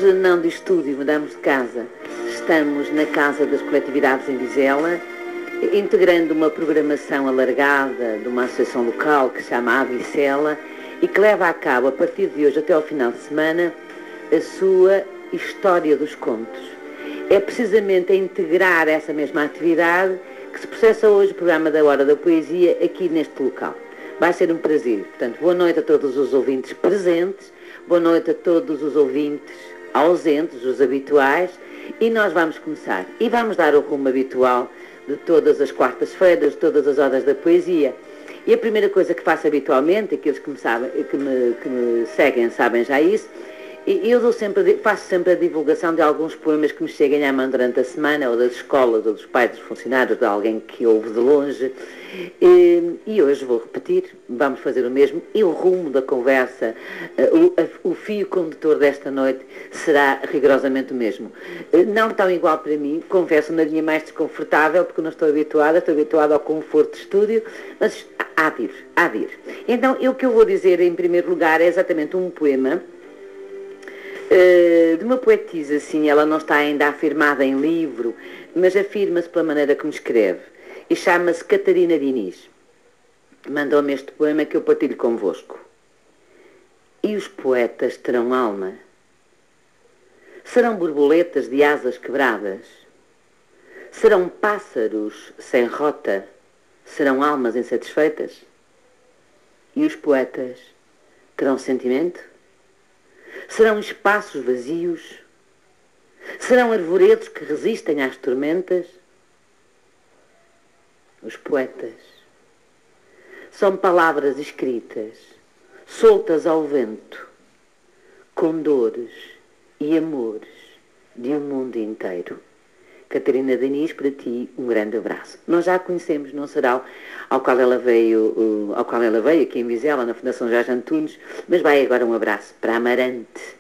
Hoje não de estúdio, mudamos de casa. Estamos na Casa das Coletividades em Vizela, integrando uma programação alargada de uma associação local que se chama Avicela e que leva a cabo, a partir de hoje até ao final de semana, a sua História dos Contos. É precisamente a integrar essa mesma atividade que se processa hoje o programa da Hora da Poesia aqui neste local. Vai ser um prazer. Portanto, boa noite a todos os ouvintes presentes, boa noite a todos os ouvintes ausentes, os habituais, e nós vamos começar. E vamos dar o rumo habitual de todas as quartas-feiras, de todas as horas da poesia. E a primeira coisa que faço habitualmente, aqueles que me seguem sabem já isso, eu faço sempre a divulgação de alguns poemas que me cheguem à mão durante a semana, ou das escolas, ou dos pais dos funcionários, de alguém que ouve de longe. E hoje vou repetir, vamos fazer o mesmo, e o rumo da conversa, o fio condutor desta noite será rigorosamente o mesmo. Não tão igual para mim, confesso, na linha mais desconfortável, porque não estou habituada ao conforto de estúdio, mas há de ir. Então, o que eu vou dizer em primeiro lugar é exatamente um poema de uma poetisa, assim, ela não está ainda afirmada em livro, mas afirma-se pela maneira como escreve, e chama-se Catarina Diniz. Mandou-me este poema que eu partilho convosco. E os poetas terão alma? Serão borboletas de asas quebradas? Serão pássaros sem rota? Serão almas insatisfeitas? E os poetas terão sentimento? Serão espaços vazios? Serão arvoredos que resistem às tormentas? Os poetas são palavras escritas, soltas ao vento, com dores e amores de um mundo inteiro. Catarina Diniz, para ti, um grande abraço. Nós já a conhecemos num sarau ao qual ela veio aqui em Vizela, na Fundação Jorge Antunes, mas vai agora um abraço para Amarante.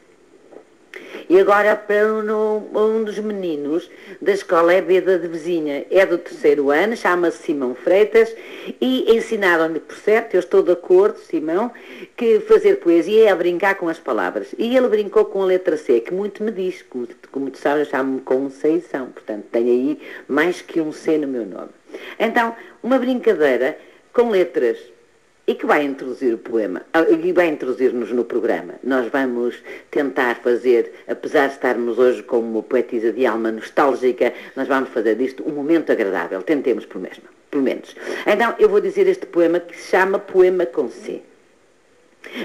E agora para um dos meninos da escola EB de Vizinha, é do 3º ano, chama-se Simão Freitas, e ensinaram-lhe, por certo, eu estou de acordo, Simão, que fazer poesia é a brincar com as palavras. E ele brincou com a letra C, que muito me diz, como tu sabes, eu chamo-me Conceição, portanto tenho aí mais que um C no meu nome. Então, uma brincadeira com letras, e que vai introduzir o poema, e vai introduzir-nos no programa. Nós vamos tentar fazer, apesar de estarmos hoje com uma poetisa de alma nostálgica, nós vamos fazer disto um momento agradável. Tentemos pelo menos. Então, eu vou dizer este poema que se chama Poema com C.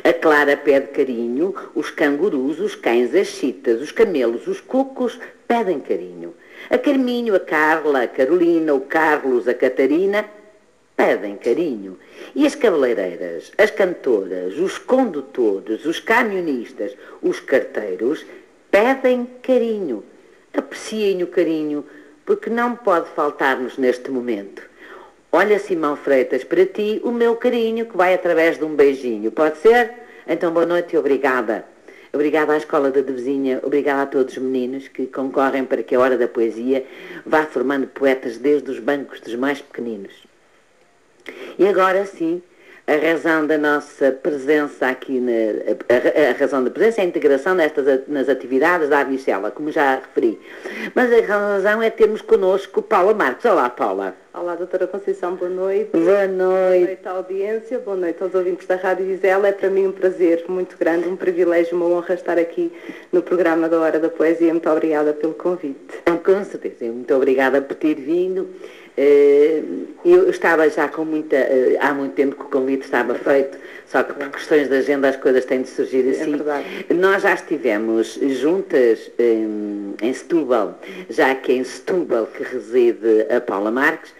A clara pede carinho, os cangurus, os cães, as chitas, os camelos, os cucos pedem carinho. A Carminho, a Carla, a Carolina, o Carlos, a Catarina pedem carinho. E as cabeleireiras, as cantoras, os condutores, os camionistas, os carteiros pedem carinho. Apreciem o carinho, porque não pode faltar-nos neste momento. Olha, Simão Freitas, para ti o meu carinho que vai através de um beijinho. Pode ser? Então, boa noite e obrigada. Obrigada à Escola da Vizinha, obrigada a todos os meninos que concorrem para que a Hora da Poesia vá formando poetas desde os bancos dos mais pequeninos. E agora sim, a razão da nossa presença aqui, a razão da presença é a integração nas atividades da Avicela, como já referi. Mas a razão é termos connosco Paula Marques. Olá, Paula. Olá, doutora Conceição, boa noite. Boa noite. Boa noite à audiência, boa noite aos ouvintes da Rádio Vizela. É para mim um prazer muito grande, um privilégio, uma honra estar aqui no programa da Hora da Poesia. Muito obrigada pelo convite. Com certeza, muito obrigada por ter vindo. Eu estava já com há muito tempo que o convite estava feito, só que por questões de agenda as coisas têm de surgir assim. É verdade. Nós já estivemos juntas em Setúbal, já que é em Setúbal que reside a Paula Marques,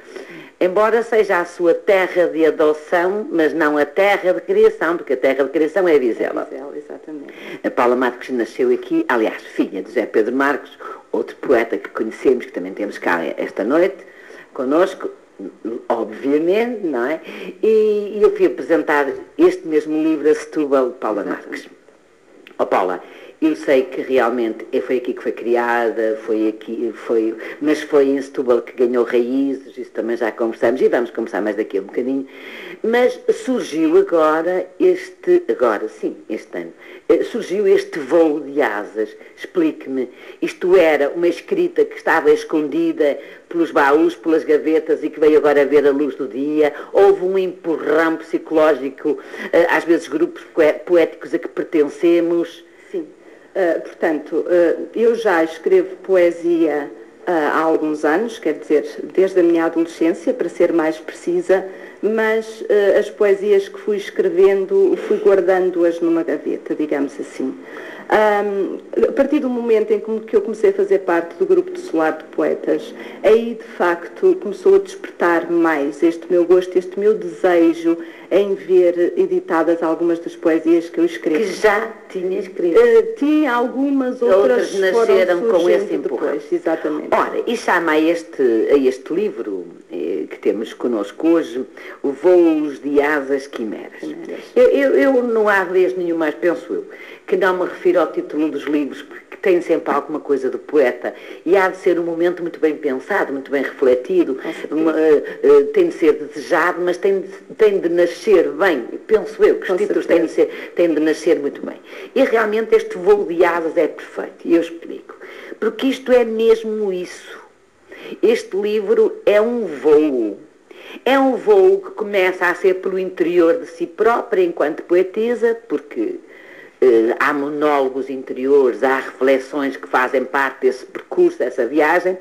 embora seja a sua terra de adoção, mas não a terra de criação, porque a terra de criação é a Vizela. É Vizela, exatamente. A Paula Marques nasceu aqui, aliás, filha de José Pedro Marques, outro poeta que conhecemos, que também temos cá esta noite, connosco, obviamente, não é? E eu fui apresentar este mesmo livro a Setúbal, Paula Marques. Paula, Eu sei que realmente foi aqui que foi criada, mas foi em Setúbal que ganhou raízes, isso também já conversamos e vamos conversar mais daqui a um bocadinho. Mas surgiu este ano, surgiu este voo de asas. Explique-me, isto era uma escrita que estava escondida pelos baús, pelas gavetas e que veio agora ver a luz do dia? Houve um empurrão psicológico, às vezes grupos poéticos a que pertencemos? Sim. Portanto, eu já escrevo poesia há alguns anos, quer dizer, desde a minha adolescência, para ser mais precisa, mas as poesias que fui escrevendo, fui guardando-as numa gaveta, digamos assim. A partir do momento em que eu comecei a fazer parte do grupo de Solar de Poetas, aí de facto começou a despertar mais este meu gosto, este meu desejo em ver editadas algumas das poesias que eu escrevo. Que já tinha escrito. Tinha algumas, outras nasceram com esse empurrão. Depois, exatamente. Ora, e chama a este livro que temos connosco hoje, o Voos de Asas Quimeras. Eu não há vez nenhuma, mas penso eu, que não me refiro ao título dos livros, porque tem sempre alguma coisa do poeta, e há de ser um momento muito bem pensado, muito bem refletido, tem de ser desejado, mas tem de nascer bem, penso eu, que os títulos têm de nascer muito bem. E realmente este voo de asas é perfeito, e eu explico. Porque isto é mesmo isso. Este livro é um voo. É um voo que começa a ser pelo interior de si própria enquanto poetisa, porque há monólogos interiores, há reflexões que fazem parte desse percurso, dessa viagem,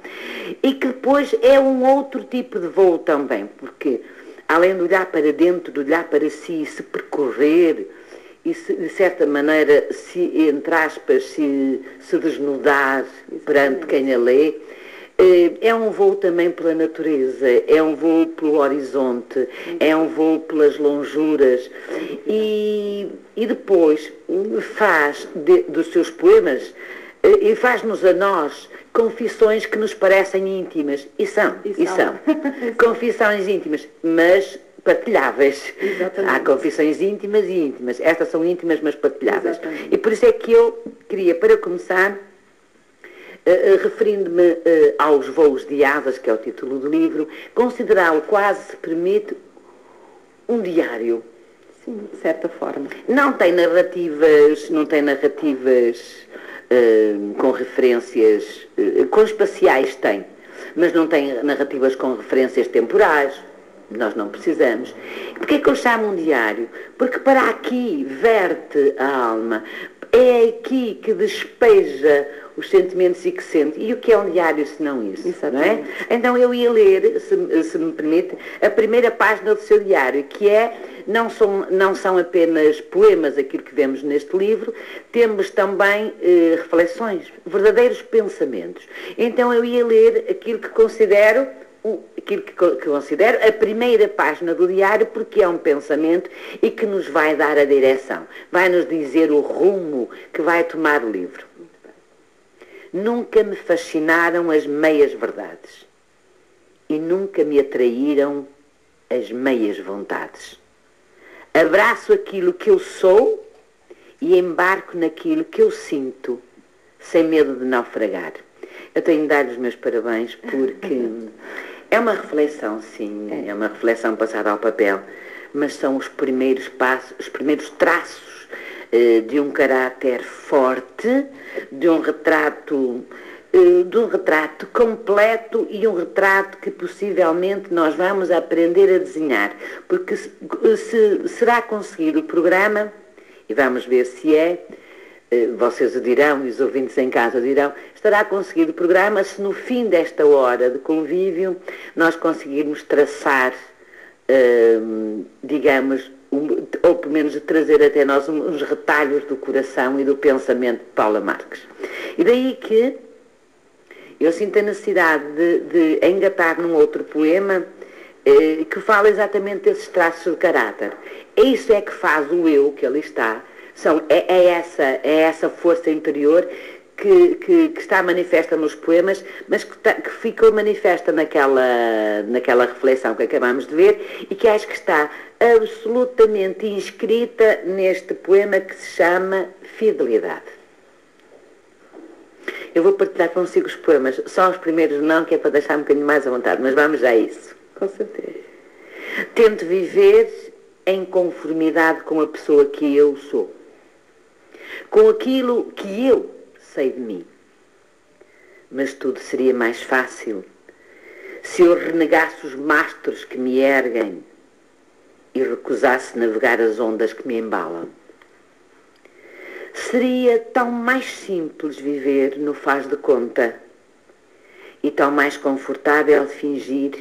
e que depois é um outro tipo de voo também, porque além de olhar para dentro, de olhar para si, se percorrer e, de certa maneira, entre aspas, se desnudar perante quem a lê, é um voo também pela natureza, é um voo pelo horizonte, é um voo pelas lonjuras e depois faz dos seus poemas e faz-nos a nós confissões que nos parecem íntimas e são. Confissões íntimas, mas partilháveis. Exatamente. Há confissões íntimas e íntimas. Estas são íntimas, mas partilháveis. Exatamente. E por isso é que eu queria, para começar, referindo-me aos Voos de Asas, que é o título do livro, considerá-lo quase, se permite, um diário. Sim, de certa forma. Não tem narrativas com referências, com espaciais tem, mas não tem narrativas com referências temporais. Nós não precisamos. Porquê é que eu chamo um diário? Porque para aqui verte a alma, é aqui que despeja os sentimentos e que sente. E o que é um diário se não isso? Exatamente. Não é? Então eu ia ler, se me permite, a primeira página do seu diário, que não são apenas poemas, aquilo que vemos neste livro, temos também reflexões, verdadeiros pensamentos. Então eu ia ler aquilo que considero a primeira página do diário, porque é um pensamento e que nos vai dar a direção, vai nos dizer o rumo que vai tomar o livro. Nunca me fascinaram as meias verdades e nunca me atraíram as meias vontades. Abraço aquilo que eu sou e embarco naquilo que eu sinto, sem medo de naufragar. Eu tenho de dar os meus parabéns porque é uma reflexão, sim, é uma reflexão passada ao papel, mas são os primeiros passos, os primeiros traços de um caráter forte, de um retrato completo e um retrato que possivelmente nós vamos aprender a desenhar, porque se será conseguido o programa, e vamos ver se é, vocês o dirão e os ouvintes em casa o dirão, estará conseguido o programa se no fim desta hora de convívio nós conseguirmos traçar, digamos, ou pelo menos trazer até nós uns retalhos do coração e do pensamento de Paula Marques. E daí que eu sinto a necessidade de engatar num outro poema que fala exatamente desses traços de caráter. Isso é que faz o eu que ali está. É essa força interior que está manifesta nos poemas, mas que ficou manifesta naquela reflexão que acabamos de ver e que acho que está absolutamente inscrita neste poema que se chama Fidelidade. Eu vou partilhar consigo os poemas, só os primeiros não, que é para deixar um bocadinho mais à vontade, mas vamos já a isso. Com certeza. Tento viver em conformidade com a pessoa que eu sou, com aquilo que eu sei de mim. Mas tudo seria mais fácil se eu renegasse os mastros que me erguem e recusasse navegar as ondas que me embalam. Seria tão mais simples viver no faz de conta e tão mais confortável fingir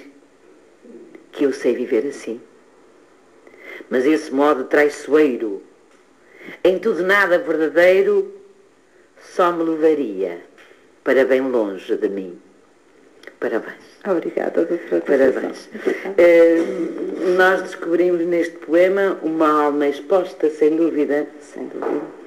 que eu sei viver assim. Mas esse modo traiçoeiro, em tudo nada verdadeiro, só me levaria para bem longe de mim. Parabéns. Obrigada, doutora. Parabéns. Nós descobrimos neste poema uma alma exposta, sem dúvida. Sem dúvida.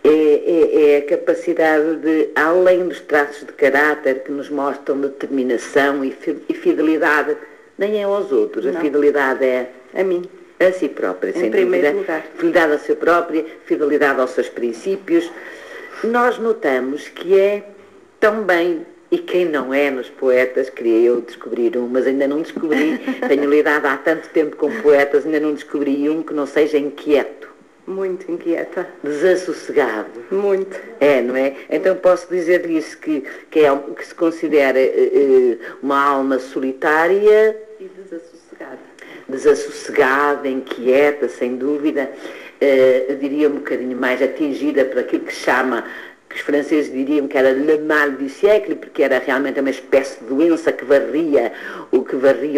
É a capacidade de, além dos traços de caráter que nos mostram determinação e fidelidade, nem é aos outros, não. A fidelidade é a mim. A si própria, sem dúvida. Em primeiro lugar. Fidelidade a si própria, fidelidade aos seus princípios. Nós notamos que é também, e quem não é nos poetas, queria eu descobrir um, mas ainda não descobri, tenho lidado há tanto tempo com poetas, ainda não descobri um que não seja inquieto. Muito inquieta. Desassossegado. Muito. É, não é? Então posso dizer isso, que se considera uma alma solitária e desassossegada. Desassossegada, inquieta, sem dúvida, eu diria um bocadinho mais atingida por aquilo que chama, que os franceses diriam que era le mal du siècle, porque era realmente uma espécie de doença que varria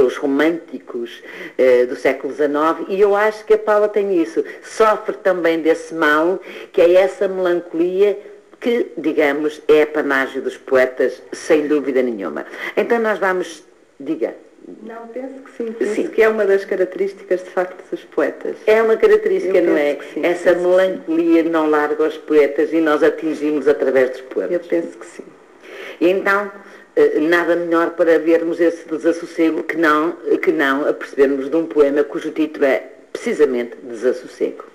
os românticos do século XIX, e eu acho que a Paula tem isso, sofre também desse mal, que é essa melancolia que, digamos, é a panágio dos poetas, sem dúvida nenhuma. Então nós vamos, diga. Não, penso que sim. Penso que é uma das características, de facto, dos poetas. É uma característica, eu não é? Sim, essa melancolia não larga os poetas e nós atingimos através dos poemas. Eu penso que sim. E então, nada melhor para vermos esse desassossego que não a percebermos de um poema cujo título é precisamente Desassossego.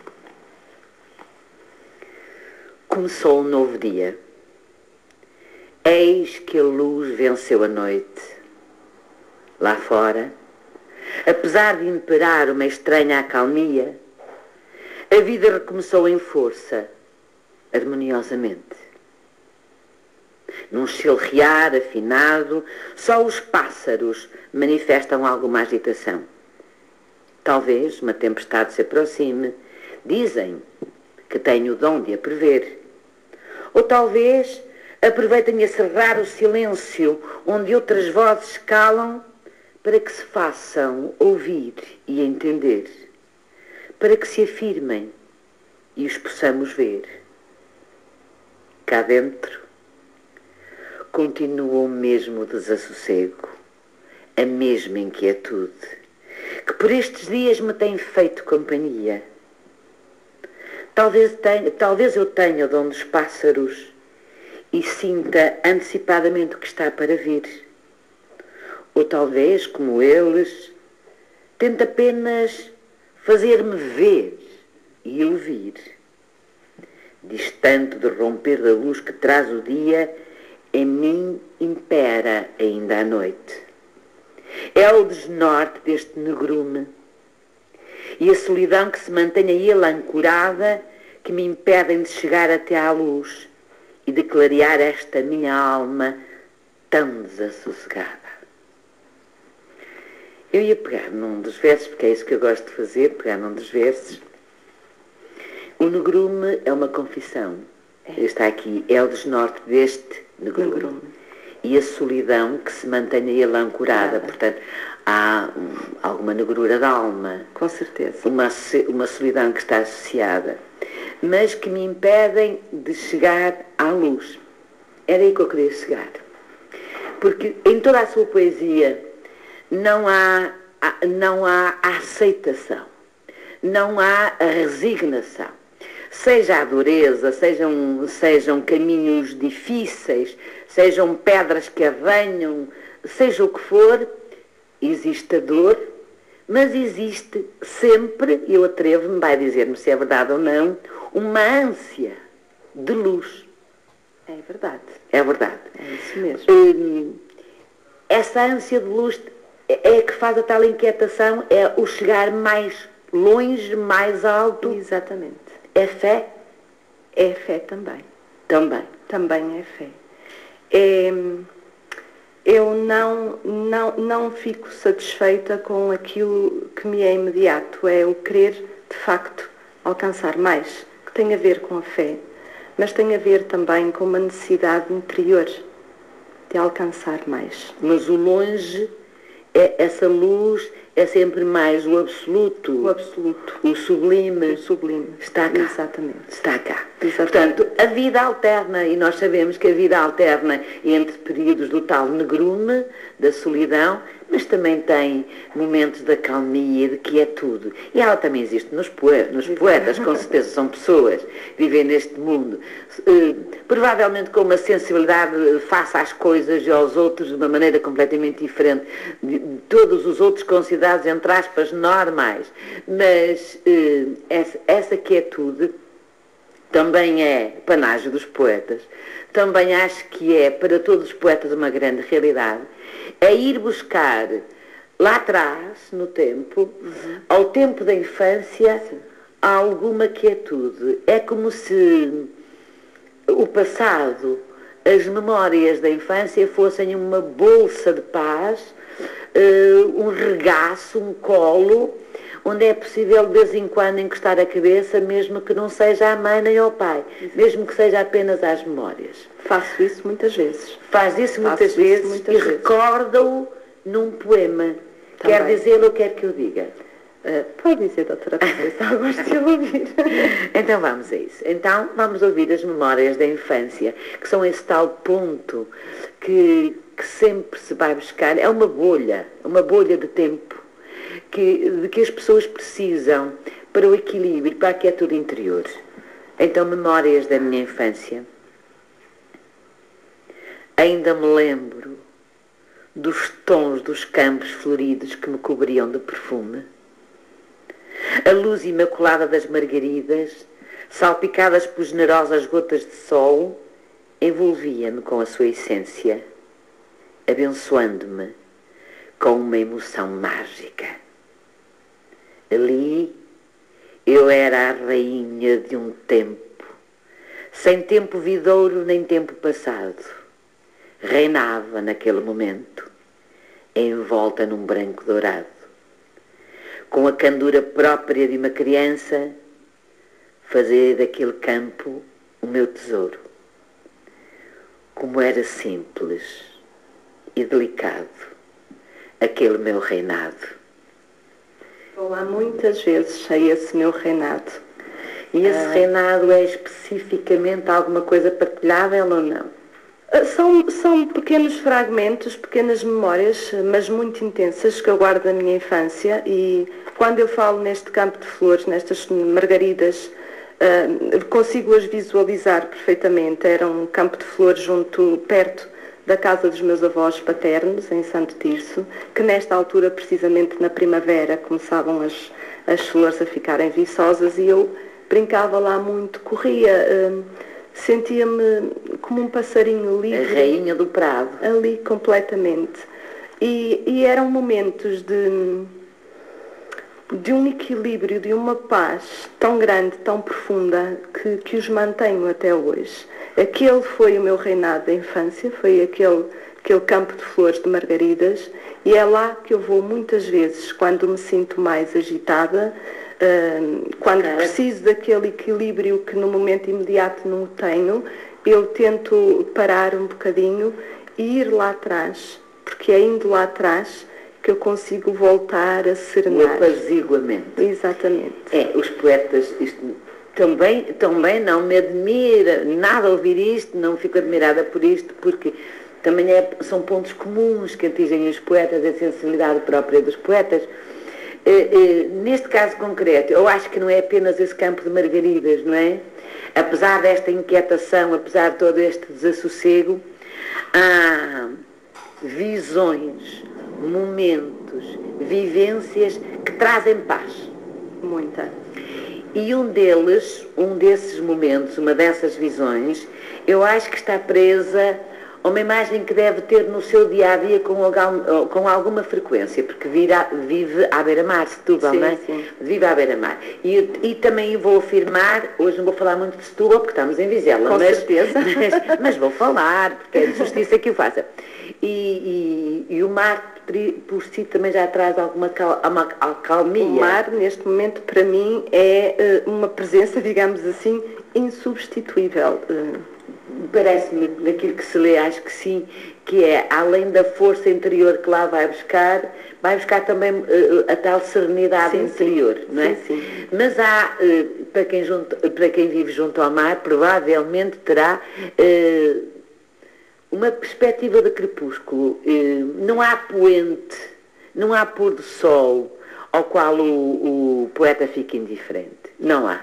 Começou um novo dia. Eis que a luz venceu a noite. Lá fora, apesar de imperar uma estranha acalmia, a vida recomeçou em força, harmoniosamente. Num chilrear afinado, só os pássaros manifestam alguma agitação. Talvez uma tempestade se aproxime, dizem que têm o dom de a prever. Ou talvez aproveitem a cerrar o silêncio onde outras vozes calam para que se façam ouvir e entender, para que se afirmem e os possamos ver. Cá dentro continua o mesmo desassossego, a mesma inquietude, que por estes dias me tem feito companhia. Talvez eu tenha o dom dos pássaros e sinta antecipadamente o que está para vir. Ou talvez, como eles, tente apenas fazer-me ver e ouvir. Distante do romper da luz que traz o dia, em mim impera ainda a noite. É o desnorte deste negrume e a solidão que se mantém a ele ancorada que me impedem de chegar até à luz e de clarear esta minha alma tão desassossegada. Eu ia pegar num dos versos, porque é isso que eu gosto de fazer, pegar num dos versos. O negrume é uma confissão. Está aqui, é o desnorte deste negrume. E a solidão que se mantém a ele ancorada. Portanto, há alguma negrura da alma. Com certeza. Uma solidão que está associada. Mas que me impedem de chegar à luz. Era aí que eu queria chegar. Porque em toda a sua poesia não há a aceitação, não há a resignação. Seja a dureza, sejam caminhos difíceis, sejam pedras que arranham, seja o que for, existe a dor, mas existe sempre, eu atrevo-me, vai dizer-me se é verdade ou não, uma ânsia de luz. É verdade. É verdade. É isso mesmo. Essa ânsia de luz é que faz a tal inquietação, é o chegar mais longe, mais alto. Exatamente. É fé? É fé também. Também. Também é fé. Eu não fico satisfeita com aquilo que me é imediato. É o querer, de facto, alcançar mais, que tem a ver com a fé, mas tem a ver também com uma necessidade interior de alcançar mais. Mas o longe, essa luz, é sempre mais o absoluto. O absoluto. O sublime. O sublime. Está cá. Exatamente. Está cá. Exatamente. Portanto, a vida alterna, e nós sabemos que a vida alterna entre períodos do tal negrume, da solidão, mas também tem momentos da calmia, de quietude. E ela também existe nos poetas, com certeza são pessoas que vivem neste mundo, provavelmente com uma sensibilidade face às coisas e aos outros de uma maneira completamente diferente de todos os outros considerados, entre aspas, normais. Mas essa quietude também é panágio dos poetas. Também acho que é, para todos os poetas, uma grande realidade. É ir buscar lá atrás, no tempo, ao tempo da infância, alguma quietude. É como se o passado, as memórias da infância fossem uma bolsa de paz, um regaço, um colo, onde é possível de vez em quando encostar a cabeça, mesmo que não seja à mãe nem ao pai, mesmo que seja apenas às memórias. Faço isso muitas vezes. Faz isso muitas vezes e recorda-o num poema. Também. Quer dizê-lo ou quer que eu diga? Pode dizer, doutora Conceição, gosto de ouvir. Então vamos a isso. Então vamos ouvir as memórias da infância, que são esse tal ponto que sempre se vai buscar. É uma bolha de tempo de que as pessoas precisam para o equilíbrio, para a quietude interior. Então, memórias da minha infância. Ainda me lembro dos tons dos campos floridos que me cobriam de perfume. A luz imaculada das margaridas, salpicadas por generosas gotas de sol, envolvia-me com a sua essência, abençoando-me com uma emoção mágica. Ali eu era a rainha de um tempo, sem tempo vidouro nem tempo passado. Reinava naquele momento, envolta num branco dourado. Com a candura própria de uma criança, fazer daquele campo o meu tesouro. Como era simples e delicado aquele meu reinado. Vou lá muitas vezes a esse meu reinado. E esse reinado é especificamente alguma coisa partilhável ou não? São pequenos fragmentos, pequenas memórias, mas muito intensas, que eu guardo da minha infância. E quando eu falo neste campo de flores, nestas margaridas, consigo-as visualizar perfeitamente. Era um campo de flores perto da casa dos meus avós paternos, em Santo Tirso, que nesta altura, precisamente na primavera, começavam as flores a ficarem viçosas e eu brincava lá muito, corria, sentia-me como um passarinho livre. A rainha do prado. Ali, completamente. E eram momentos de um equilíbrio, de uma paz tão grande, tão profunda, que os mantenho até hoje. Aquele foi o meu reinado da infância, foi aquele campo de flores de margaridas, e é lá que eu vou muitas vezes, quando me sinto mais agitada, quando preciso daquele equilíbrio que no momento imediato não o tenho, eu tento parar um bocadinho e ir lá atrás, porque é indo lá atrás que eu consigo voltar a serenar. O apaziguamento. Exatamente. Os poetas, isto também não me admira nada ouvir isto, não fico admirada por isto, porque também são pontos comuns que atingem os poetas, a sensibilidade própria dos poetas. Neste caso concreto, eu acho que não é apenas esse campo de margaridas, não é? Apesar desta inquietação, apesar de todo este desassossego, há visões, momentos, vivências que trazem paz. Muita. E um desses momentos, uma dessas visões, Eu acho que está presa a uma imagem que deve ter no seu dia-a-dia com alguma frequência, porque vive à beira-mar, Setúbal, sim, não é? Sim. Vive à beira-mar. E também vou afirmar, hoje não vou falar muito de Setúbal, porque estamos em Vizela, com certeza. Mas vou falar, porque é de justiça que o faça. E o mar, por si, também já traz alguma calmia. O mar, neste momento, para mim, é uma presença, digamos assim, insubstituível. Parece-me, daquilo que se lê, acho que sim, que é, além da força interior que lá vai buscar também a tal serenidade interior, não é? Sim. Mas há, para quem vive junto ao mar, provavelmente terá uma perspectiva de crepúsculo. Não há poente, não há pôr do sol ao qual o poeta fica indiferente. Não há.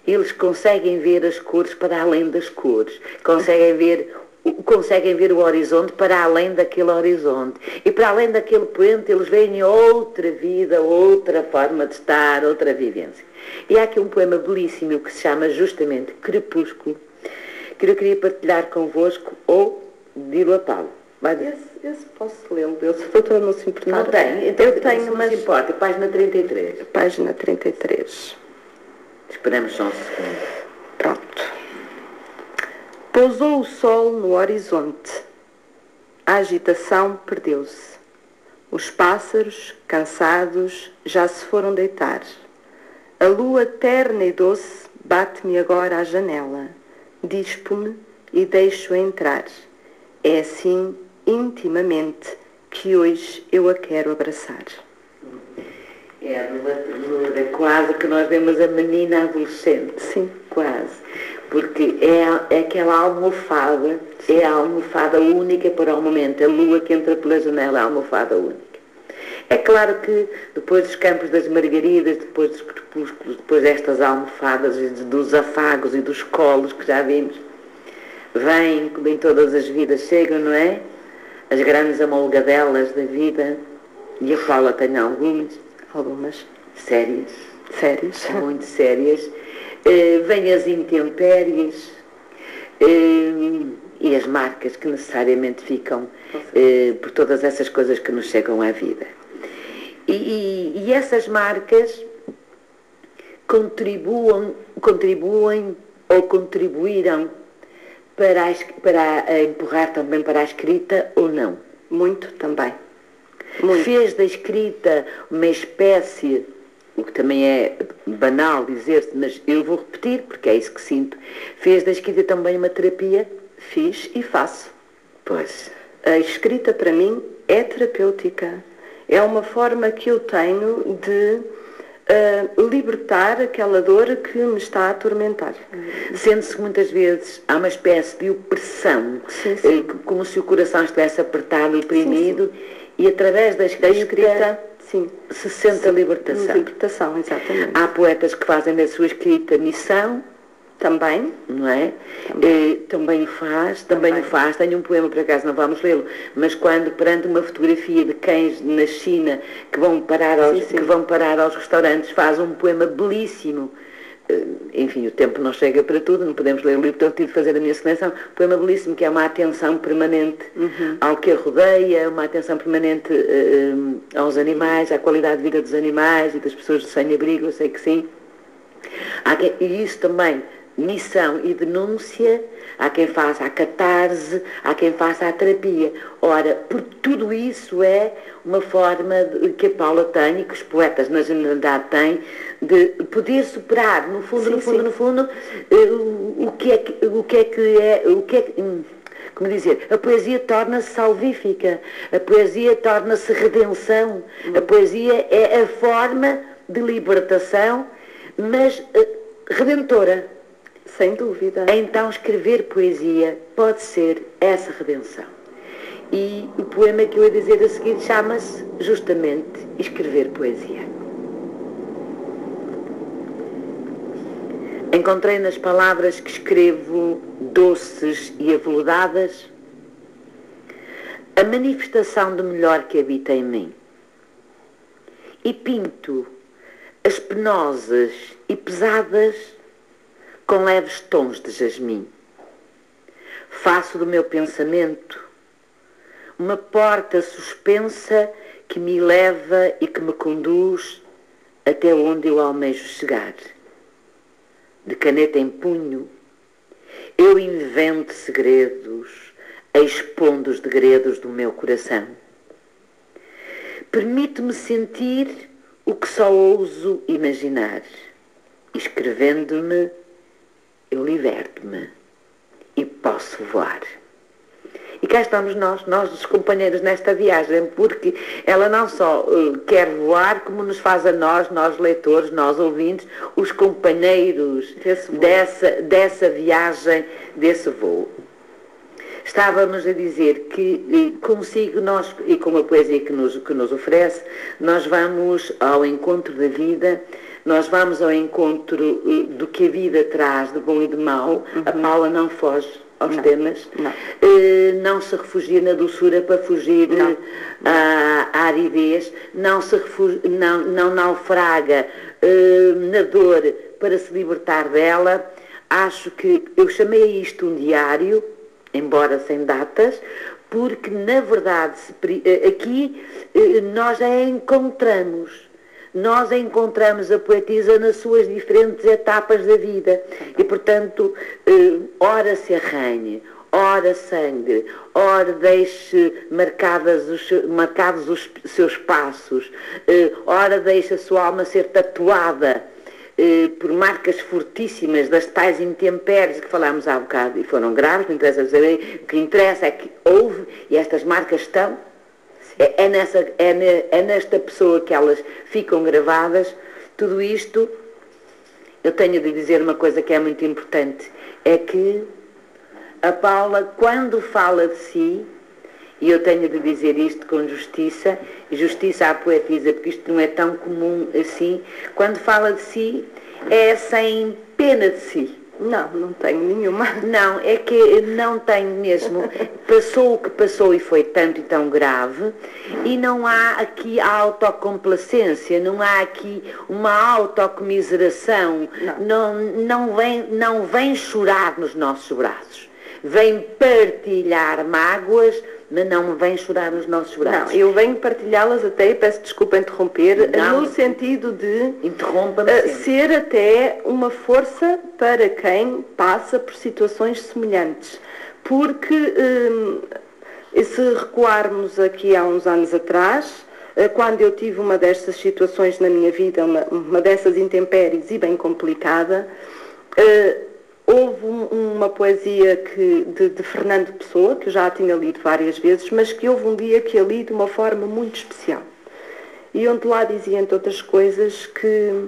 Eles conseguem ver as cores para além das cores, conseguem ver o horizonte para além daquele horizonte, e para além daquele poente eles veem outra vida, outra forma de estar, outra vivência. E há aqui um poema belíssimo que se chama justamente Crepúsculo, que eu queria partilhar convosco, ou dir-o a Paulo. Esse posso lê-lo, se a doutora não se importar. Não tem? Então, eu tenho, mas não se importa, página 33. Página 33. Esperamos só um segundo. Pronto. Pousou o sol no horizonte. A agitação perdeu-se. Os pássaros, cansados, já se foram deitar. A lua terna e doce bate-me agora à janela. Dispo-me e deixo-a entrar. É assim, intimamente, que hoje eu a quero abraçar. É numa ternura, quase que nós vemos a menina adolescente. Sim. Quase. Porque é aquela almofada, é a almofada única para o momento. A lua que entra pela janela é a almofada única. É claro que depois dos campos das margaridas, depois dos crepúsculos, depois destas almofadas, dos afagos e dos colos que já vimos, vêm, como em todas as vidas chegam, não é? As grandes amolgadelas da vida, e a Paula tem algumas sérias, muito sérias. Vêm as intempéries e as marcas que necessariamente ficam por todas essas coisas que nos chegam à vida. E essas marcas contribuem ou contribuíram para empurrar também para a escrita ou não? Muito também. Muito. Fez da escrita uma espécie, o que também é banal dizer-se, mas eu vou repetir porque é isso que sinto, fez da escrita também uma terapia? Fiz e faço. Pois. A escrita para mim é terapêutica. É uma forma que eu tenho de libertar aquela dor que me está a atormentar. Sente-se que muitas vezes há uma espécie de opressão, sim. Como se o coração estivesse apertado, oprimido, e através da escrita sim. se sente a libertação. Libertação, exatamente. Há poetas que fazem da sua escrita missão, também, não é? Também o faz. Tenho um poema, por acaso não vamos lê-lo, mas quando perante uma fotografia de cães na China que vão parar aos restaurantes, faz um poema belíssimo. Enfim, o tempo não chega para tudo, não podemos ler o livro, então tive de fazer a minha seleção. Um poema belíssimo que é uma atenção permanente ao que a rodeia, uma atenção permanente aos animais, à qualidade de vida dos animais e das pessoas sem abrigo, eu sei que sim. E isso também, missão e denúncia, há quem faça a catarse, há quem faça a terapia. Ora, por tudo isso é uma forma que a Paula tem e que os poetas na generalidade têm de poder superar, no fundo, como dizer, a poesia torna-se salvífica, a poesia torna-se redenção, a poesia é a forma de libertação, mas redentora. Sem dúvida. Então escrever poesia pode ser essa redenção. E o poema que eu ia dizer a seguir chama-se justamente Escrever Poesia. Encontrei nas palavras que escrevo doces e aveludadas a manifestação do melhor que habita em mim. E pinto as penosas e pesadas com leves tons de jasmim. Faço do meu pensamento uma porta suspensa que me leva e que me conduz até onde eu almejo chegar. De caneta em punho, eu invento segredos, expondo os degredos do meu coração. Permito-me sentir o que só ouso imaginar. Escrevendo-me, eu liberto-me e posso voar. E cá estamos nós os companheiros nesta viagem, porque ela não só quer voar, como nos faz a nós leitores, nós ouvintes, os companheiros dessa viagem, desse voo. Estávamos a dizer que consigo nós, e com a poesia que nos oferece, nós vamos ao encontro da vida, nós vamos ao encontro do que a vida traz de bom e de mau. A Paula não foge aos temas, não se refugia na doçura para fugir à aridez, não naufraga na dor para se libertar dela. Acho que eu chamei isto um diário, embora sem datas, porque na verdade aqui nós a encontramos. Nós encontramos a poetisa nas suas diferentes etapas da vida. E, portanto, ora se arranhe, ora sangre, ora deixe marcados os seus passos, ora deixe a sua alma ser tatuada por marcas fortíssimas das tais intempéries que falámos há bocado, e foram graves, não interessa saber, o que interessa é que houve, e estas marcas estão. É nesta pessoa que elas ficam gravadas. Tudo isto, eu tenho de dizer uma coisa que é muito importante, é que a Paula, quando fala de si, e eu tenho de dizer isto com justiça à poetisa, porque isto não é tão comum assim, quando fala de si, é sem pena de si. Não tenho nenhuma. Não, é que não tenho mesmo. Passou o que passou e foi tanto e tão grave, e não há aqui a autocomplacência, não há aqui uma autocomiseração, não vem chorar nos nossos braços, vem partilhar mágoas, mas não vem chorar nos nossos braços. Não, eu venho partilhá-las até, peço desculpa interromper, no sentido de ser até uma força para quem passa por situações semelhantes. Porque se recuarmos aqui há uns anos atrás, quando eu tive uma destas situações na minha vida, uma dessas intempéries e bem complicada, houve uma poesia de Fernando Pessoa, que eu já tinha lido várias vezes, mas que houve um dia que a li de uma forma muito especial. E onde lá dizia, entre outras coisas, que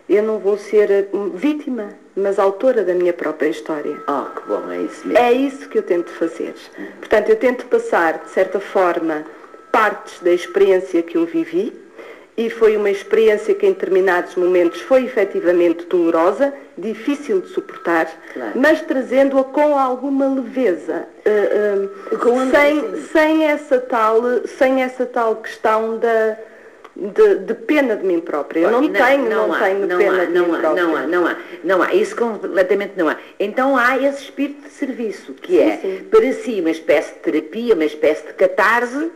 eu não vou ser vítima, mas autora da minha própria história. Oh, que bom, é isso mesmo. É isso que eu tento fazer. Portanto, eu tento passar, de certa forma, partes da experiência que eu vivi, e foi uma experiência que em determinados momentos foi efetivamente dolorosa, difícil de suportar, claro, mas trazendo-a com alguma leveza, sem essa tal questão de pena de mim própria. Eu não tenho pena de mim própria. Não há, isso completamente não há. Então há esse espírito de serviço, que sim, para si uma espécie de terapia, uma espécie de catarse,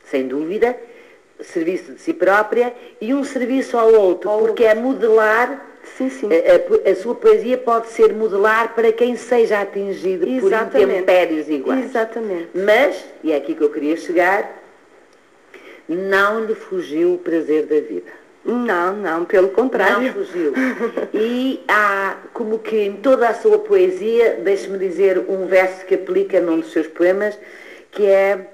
sem dúvida, serviço de si própria e um serviço ao outro, porque é modelar. Sim. A sua poesia pode ser modelar para quem seja atingido por intempéries iguais. Exatamente. Mas, e é aqui que eu queria chegar, não lhe fugiu o prazer da vida. Não, pelo contrário. Não fugiu. E há, como que em toda a sua poesia, deixe-me dizer um verso que aplica num dos seus poemas, que é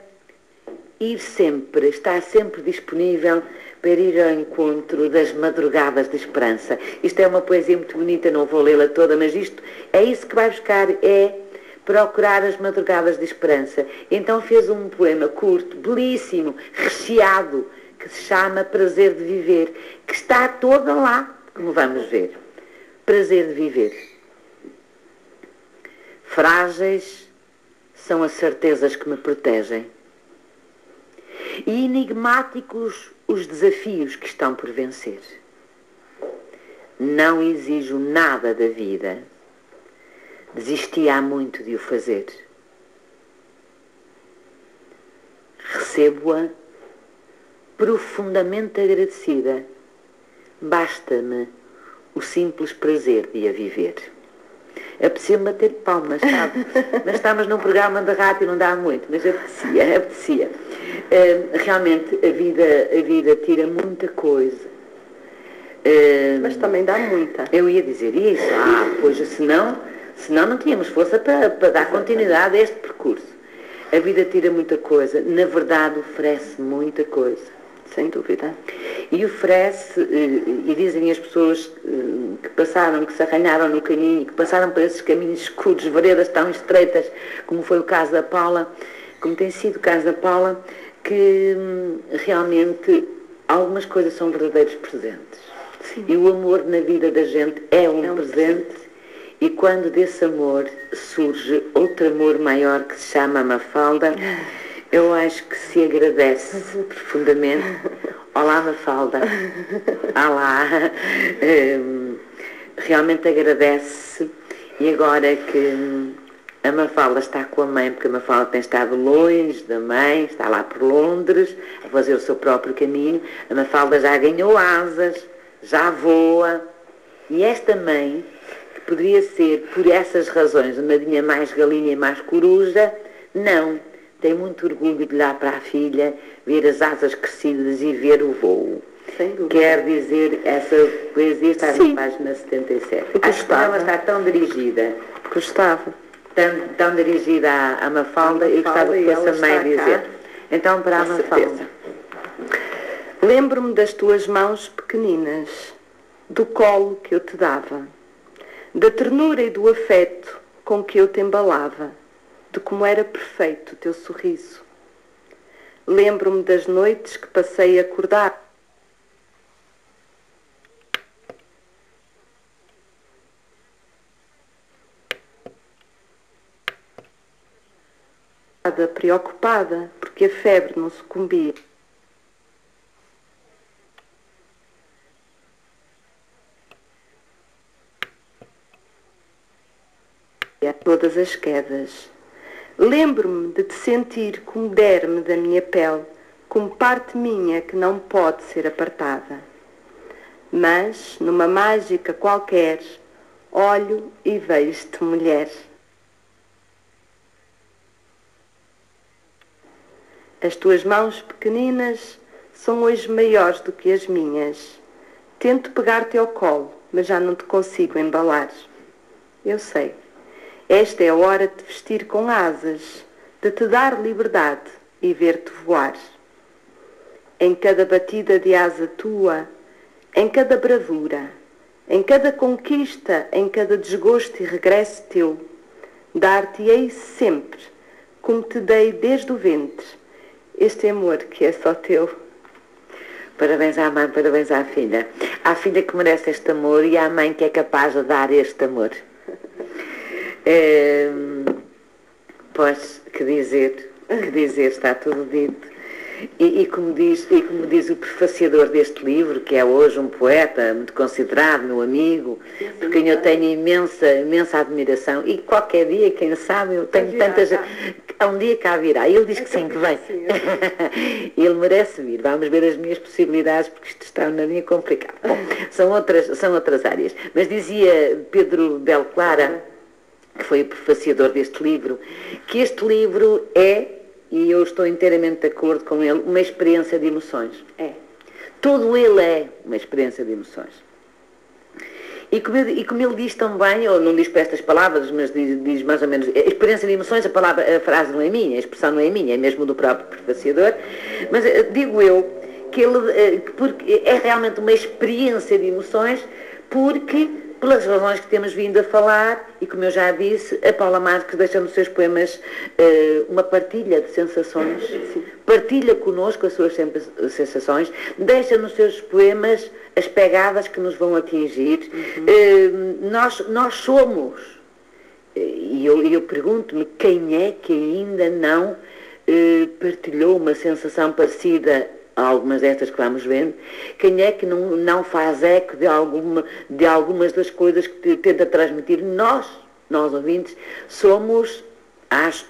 estar sempre disponível para ir ao encontro das madrugadas de esperança. Isto é uma poesia muito bonita, não vou lê-la toda, mas isto é isso que vai buscar, é procurar as madrugadas de esperança. Então fez um poema curto, belíssimo, recheado, que se chama Prazer de Viver, que está toda lá, como vamos ver. Prazer de viver. Frágeis são as certezas que me protegem, e enigmáticos os desafios que estão por vencer. Não exijo nada da vida, Desisti há muito de o fazer. Recebo-a profundamente agradecida. Basta-me o simples prazer de a viver. Apetecia-me bater palmas, sabe? Mas estávamos num programa de rádio, não dá muito, mas apetecia. Realmente a vida tira muita coisa. Mas também dá muita. Eu ia dizer isso, pois senão não tínhamos força para dar continuidade a este percurso. A vida tira muita coisa, na verdade oferece muita coisa. Sem dúvida. E oferece, e dizem as pessoas que passaram, que se arranharam no caminho, que passaram por esses caminhos escuros, veredas tão estreitas, como foi o caso da Paula, como tem sido o caso da Paula, que realmente algumas coisas são verdadeiros presentes. Sim. E o amor na vida da gente é um presente. E quando desse amor surge outro amor maior que se chama Mafalda, eu acho que se agradece profundamente. Olá, Mafalda. Olá. Realmente agradece. E agora que a Mafalda está com a mãe, porque a Mafalda tem estado longe da mãe, está lá por Londres, a fazer o seu próprio caminho, a Mafalda já ganhou asas, já voa. E esta mãe, que poderia ser, por essas razões, uma madrinha mais galinha e mais coruja, não. Tem muito orgulho de olhar para a filha, ver as asas crescidas e ver o voo. Sem dúvida. Quer dizer, essa poesia está na página 77. Acho que ela está tão dirigida. Gostava. Tão dirigida à Mafalda, eu gostava que fosse a mãe dizer. Então, para a Mafalda. Lembro-me das tuas mãos pequeninas, do colo que eu te dava, da ternura e do afeto com que eu te embalava, de como era perfeito o teu sorriso. Lembro-me das noites que passei a acordar, preocupada, porque a febre não sucumbia. Todas as quedas. Lembro-me de te sentir como der-me da minha pele, como parte minha que não pode ser apartada. Mas, numa mágica qualquer, olho e vejo-te mulher. As tuas mãos pequeninas são hoje maiores do que as minhas. Tento pegar-te ao colo, mas já não te consigo embalar. Eu sei. Esta é a hora de te vestir com asas, de te dar liberdade e ver-te voar. Em cada batida de asa tua, em cada bravura, em cada conquista, em cada desgosto e regresso teu, dar-te-ei sempre, como te dei desde o ventre, este amor que é só teu. Parabéns à mãe, parabéns à filha. À filha que merece este amor e à mãe que é capaz de dar este amor. Pois, que dizer, está tudo dito. E como diz o prefaciador deste livro, que é hoje um poeta muito considerado, meu amigo, por quem eu tenho imensa admiração, e qualquer dia, quem sabe, eu tenho tantas... Há um dia cá virá, ele diz que sim, que vem. Ele merece vir, vamos ver as minhas possibilidades, porque isto está na minha complicado. Bom, são outras áreas. Mas dizia Pedro Del Clara, que foi o prefaciador deste livro, que este livro é, e eu estou inteiramente de acordo com ele, uma experiência de emoções. É. Todo ele é uma experiência de emoções. E como ele diz também, ou não diz para estas palavras, mas diz mais ou menos, a experiência de emoções, a frase não é minha, a expressão não é minha, é mesmo do próprio prefaciador, mas digo eu que porque é realmente uma experiência de emoções, porque pelas razões que temos vindo a falar, e como eu já disse, a Paula Marques deixa nos seus poemas uma partilha de sensações, partilha connosco as suas sensações, deixa nos seus poemas as pegadas que nos vão atingir. Nós somos, e eu pergunto-me, quem é que ainda não partilhou uma sensação parecida a algumas destas que vamos vendo? Quem é que não faz eco de algumas das coisas que tenta transmitir? Nós nós ouvintes, somos,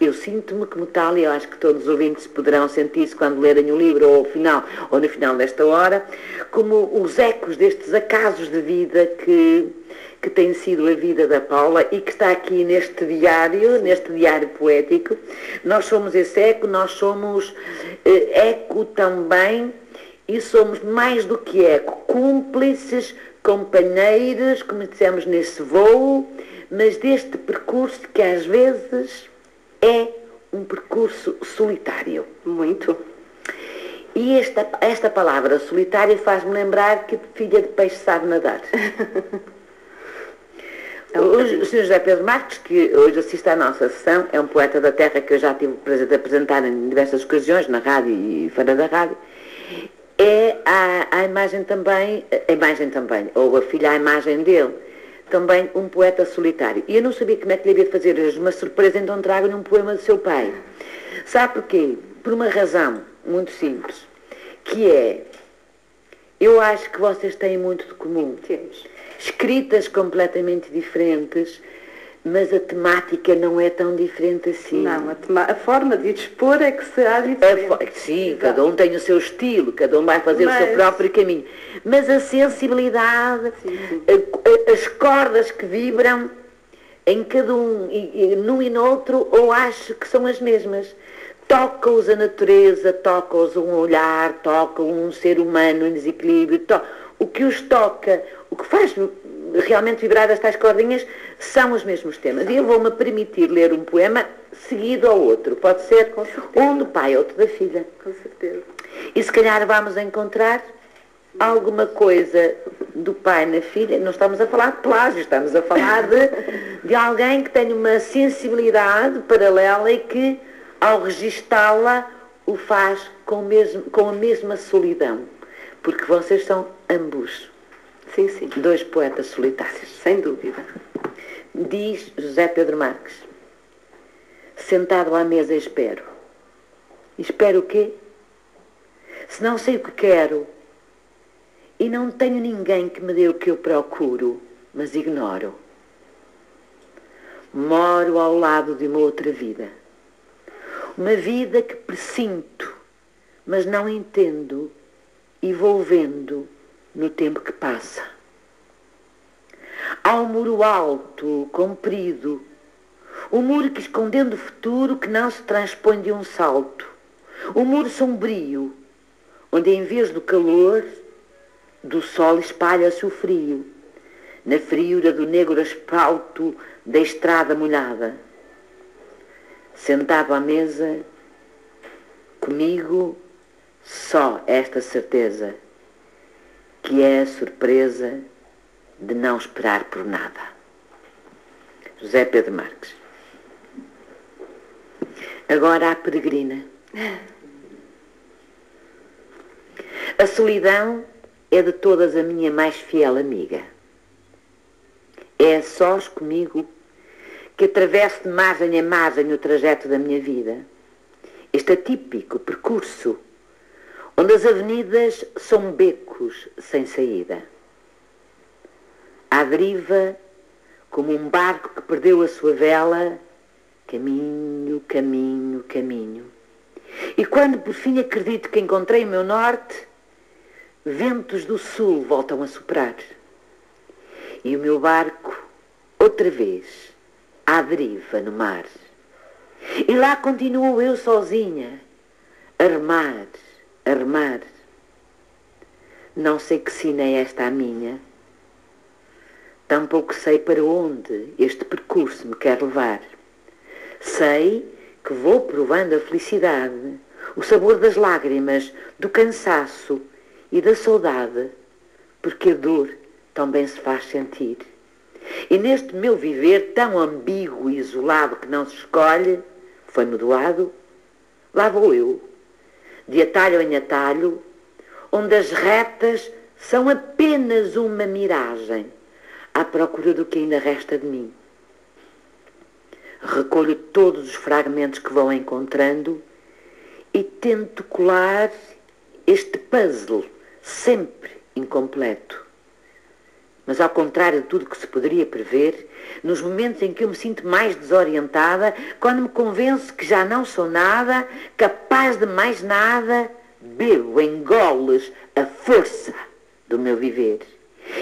eu sinto-me como tal, e eu acho que todos os ouvintes poderão sentir-se quando lerem o livro ou no final desta hora, como os ecos destes acasos de vida que tem sido a vida da Paula e que está aqui neste diário poético. Nós somos esse eco, nós somos eco também, e somos mais do que eco, cúmplices, companheiros, como dissemos nesse voo, mas deste percurso que às vezes é um percurso solitário. Muito. E esta palavra solitário faz-me lembrar que filha de peixe sabe nadar. O Sr. José Pedro Marques, que hoje assiste à nossa sessão, é um poeta da terra que eu já tive o prazer de apresentar em diversas ocasiões, na rádio e fora da rádio. É a imagem também, ou a filha à imagem dele, também um poeta solitário. E eu não sabia como é que lhe havia de fazer hoje uma surpresa, então trago-lhe um poema do seu pai. Sabe porquê? Por uma razão muito simples, que é, eu acho que vocês têm muito de comum. Temos. Escritas completamente diferentes, mas a temática não é tão diferente assim. Não, a forma de expor é que será diferente. Sim, Exato. cada um tem o seu estilo, cada um vai fazer o seu próprio caminho. Mas a sensibilidade, as cordas que vibram em cada um, num e no outro, ou acho que são as mesmas. Toca-os a natureza, toca-os um olhar, toca um ser humano em desequilíbrio, o que os toca, o que faz realmente vibrar estas cordinhas são os mesmos temas. E eu vou-me permitir ler um poema seguido ao outro. Pode ser um do pai, outro da filha. Com certeza. E se calhar vamos encontrar alguma coisa do pai na filha. Não estamos a falar de plágio, estamos a falar de alguém que tem uma sensibilidade paralela e que, ao registá-la, o faz com a mesma solidão. Porque vocês são ambos, Sim, sim. dois poetas solitários. Sem dúvida. Diz José Pedro Marques: sentado à mesa espero. Espero o quê? Se não sei o que quero e não tenho ninguém que me dê o que eu procuro, mas ignoro. Moro ao lado de uma outra vida. Uma vida que presinto, mas não entendo, e vou vendo no tempo que passa. Há um muro alto, comprido, um muro que escondendo o futuro que não se transpõe de um salto. Um muro sombrio, onde em vez do calor, do sol espalha-se o frio, na friura do negro asfalto da estrada molhada. Sentado à mesa, comigo, só esta certeza, que é a surpresa de não esperar por nada. José Pedro Marques. Agora a peregrina. A solidão é de todas a minha mais fiel amiga. É a sós comigo que atravesso de margem a margem o trajeto da minha vida. Este atípico percurso onde as avenidas são becos sem saída. À deriva, como um barco que perdeu a sua vela, caminho, caminho, caminho. E quando por fim acredito que encontrei o meu norte, ventos do sul voltam a soprar. E o meu barco, outra vez, à deriva no mar. E lá continuo eu sozinha, a remar, a remar. Não sei que sina é esta a minha. Tampouco sei para onde este percurso me quer levar. Sei que vou provando a felicidade, o sabor das lágrimas, do cansaço e da saudade, porque a dor também se faz sentir. E neste meu viver tão ambíguo e isolado que não se escolhe, foi-me doado, lá vou eu, de atalho em atalho, onde as retas são apenas uma miragem, à procura do que ainda resta de mim. Recolho todos os fragmentos que vou encontrando e tento colar este puzzle sempre incompleto. Mas ao contrário de tudo que se poderia prever, nos momentos em que eu me sinto mais desorientada, quando me convenço que já não sou nada, capaz de mais nada, bebo em goles a força do meu viver.